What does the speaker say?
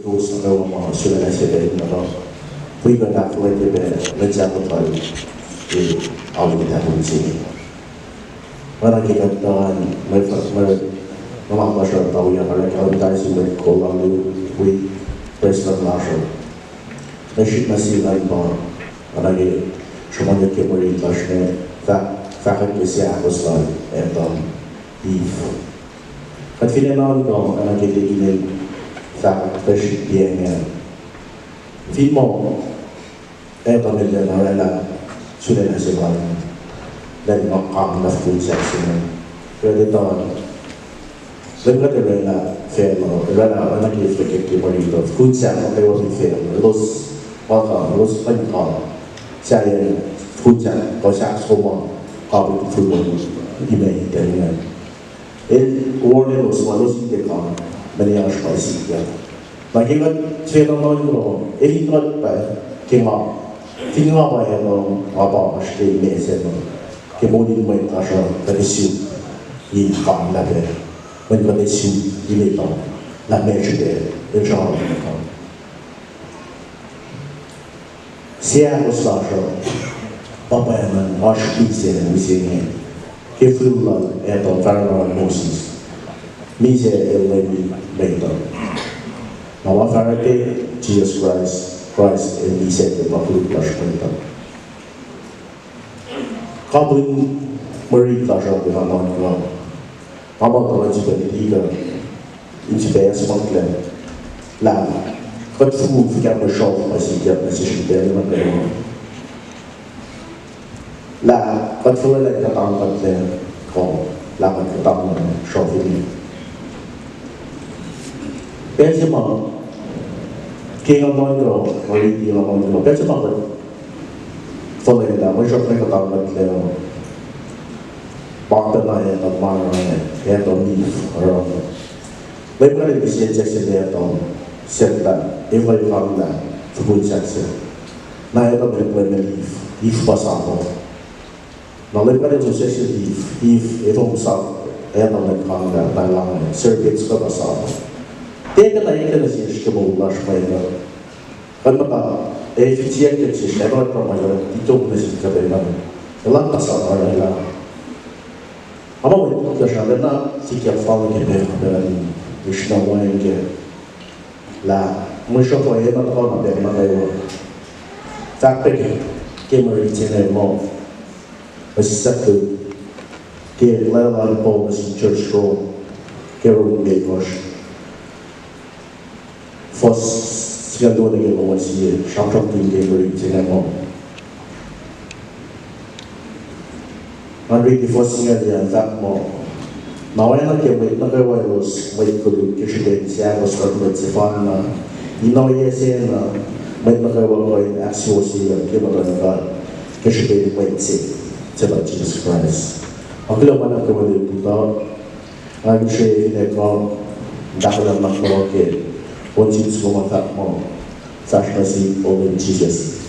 those na mga sila na sila na to. Pwede ka na kung ito ba nagsakotal awal kita pun sini. Para kita tahan masyarakat tahu yang kalau kita sini kalau lalu we President Marshall. Nashid masih lain bar. Para kita semuanya kembali pasnya fakir kisah asal if at finalement ko ana kita ini fakir dia film nila sudah naseban dan makam na food section pwede taon lagkat na film rana anak kita kita food section they was in film los panikal saya food section ko sa semua public food email dan world los malos itu kan banyak spesies ya bagi film itu ini kan kema tinggal apa yang apa mesti mesej kemudian mereka asal tersiu ini kan lagi mereka tersiu ini kan la mesej insyaallah siapa asal apa yang asal mesej mesej kefirullah atau Pharaoh Moses mesej lebih baik bahwa Pharaoh Jesus Christ and he said the Bible plus kwenta. Kabin mari kasha de hanan ka. Aba ka ji bani diga. Inchi be asmakla. La. Qad fu fi kam shaf masijat masih de ma ka. La qad fu la ka tam qad ko la qad tam shaf ni. Benzema King of Mongo, or King of Mongo, that's about it. Following that, we should think about it. Bought the line of Marine, and on leaf around it. We're going to be suggested there on said that if I found that for good section. Now I don't let leaf passable. Now we're going to suggest leaf, if it's up, and on the conga, by line, circuits for passable. Teka na yung kanasins ka mo ulas pa yun. Kan maka, efisient yung sistema at pamayon, ito mo nasin ka ba yun. Walang kasama na lang. Ama mo ito ka siya, na sikya fawin ka ba yun. Wish na wain ka. La, mo siya po yun, at ako na ba yun kayo. Takpik, kaya mo rin sinay mo. Masisakto, kaya lalala po masin church room, kaya rin may gosh. First, siya doon naging mga siya, siyang tingin sila mo. Ang first nga diyan, fact mo, nawala na kaya may nagawailos, may kulit kasi siya, was started si Fana, inawaya siya na may nagawailos, actual siya, kaya maganagal, kasi may siya ba Jesus Christ. Ang kilaman ang kawali dito, ang siya pinagkong, dahil ang nakawagin, onde se como tá bom, sabe assim, ou Jesus.